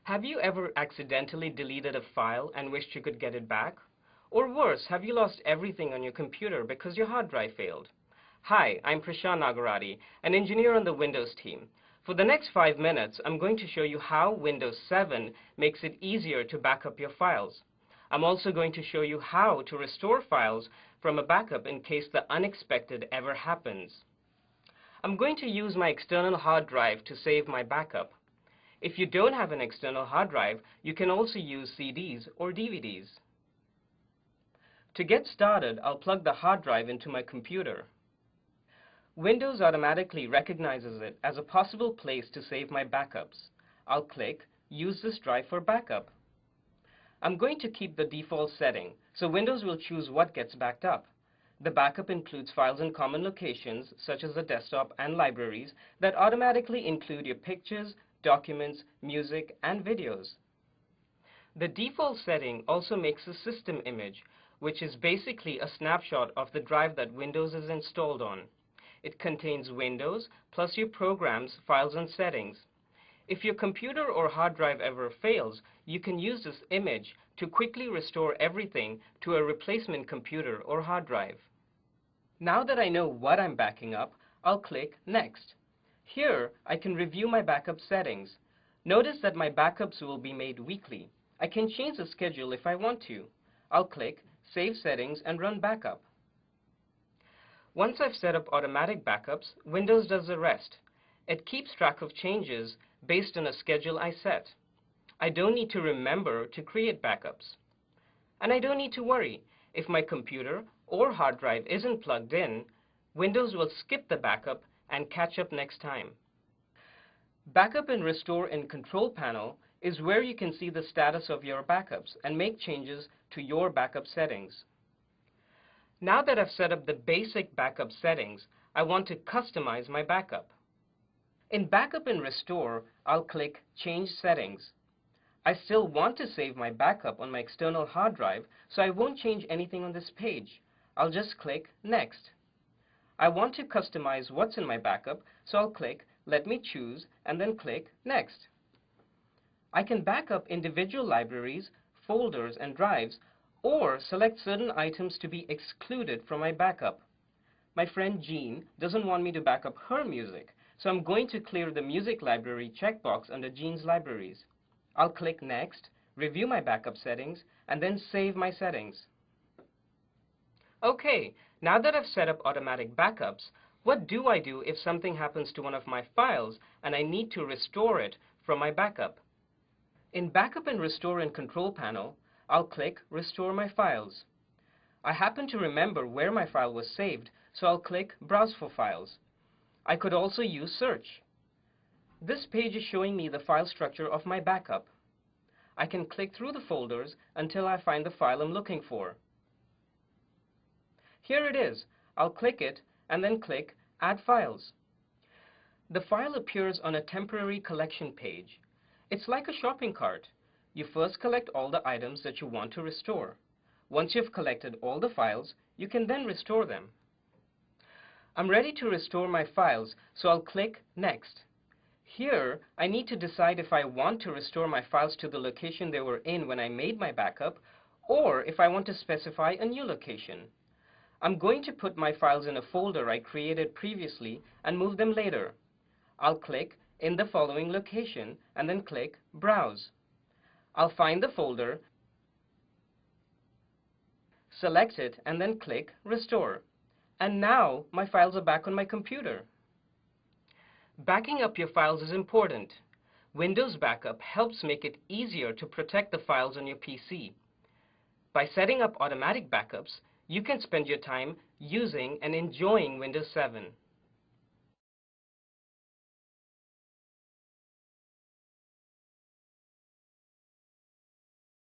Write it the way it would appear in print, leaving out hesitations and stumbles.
Have you ever accidentally deleted a file and wished you could get it back? Or worse, have you lost everything on your computer because your hard drive failed? Hi, I'm Prashant Nagarati, an engineer on the Windows team. For the next 5 minutes, I'm going to show you how Windows 7 makes it easier to back up your files. I'm also going to show you how to restore files from a backup in case the unexpected ever happens. I'm going to use my external hard drive to save my backup. If you don't have an external hard drive, you can also use CDs or DVDs. To get started, I'll plug the hard drive into my computer. Windows automatically recognizes it as a possible place to save my backups. I'll click Use this drive for backup. I'm going to keep the default setting, so Windows will choose what gets backed up. The backup includes files in common locations, such as the desktop and libraries, that automatically include your pictures, documents, music, and videos. The default setting also makes a system image, which is basically a snapshot of the drive that Windows is installed on. It contains Windows plus your programs, files, and settings. If your computer or hard drive ever fails, you can use this image to quickly restore everything to a replacement computer or hard drive. Now that I know what I'm backing up, I'll click Next. Here, I can review my backup settings. Notice that my backups will be made weekly. I can change the schedule if I want to. I'll click Save Settings and Run Backup. Once I've set up automatic backups, Windows does the rest. It keeps track of changes based on a schedule I set. I don't need to remember to create backups. And I don't need to worry. If my computer or hard drive isn't plugged in, Windows will skip the backup and catch up next time. Backup and Restore in Control Panel is where you can see the status of your backups and make changes to your backup settings. Now that I've set up the basic backup settings, I want to customize my backup. In Backup and Restore, I'll click Change Settings. I still want to save my backup on my external hard drive, so I won't change anything on this page. I'll just click Next. I want to customize what's in my backup, so I'll click Let me choose and then click Next. I can back up individual libraries, folders, and drives, or select certain items to be excluded from my backup. My friend Jean doesn't want me to back up her music, so I'm going to clear the Music Library checkbox under Jean's libraries. I'll click Next, review my backup settings, and then save my settings. Okay, now that I've set up automatic backups, what do I do if something happens to one of my files and I need to restore it from my backup? In Backup and Restore in Control Panel, I'll click Restore My Files. I happen to remember where my file was saved, so I'll click Browse for Files. I could also use Search. This page is showing me the file structure of my backup. I can click through the folders until I find the file I'm looking for. Here it is. I'll click it and then click Add Files. The file appears on a temporary collection page. It's like a shopping cart. You first collect all the items that you want to restore. Once you've collected all the files, you can then restore them. I'm ready to restore my files, so I'll click Next. Here, I need to decide if I want to restore my files to the location they were in when I made my backup, or if I want to specify a new location. I'm going to put my files in a folder I created previously and move them later. I'll click in the following location and then click Browse. I'll find the folder, select it, and then click Restore. And now my files are back on my computer. Backing up your files is important. Windows Backup helps make it easier to protect the files on your PC. By setting up automatic backups, you can spend your time using and enjoying Windows 7.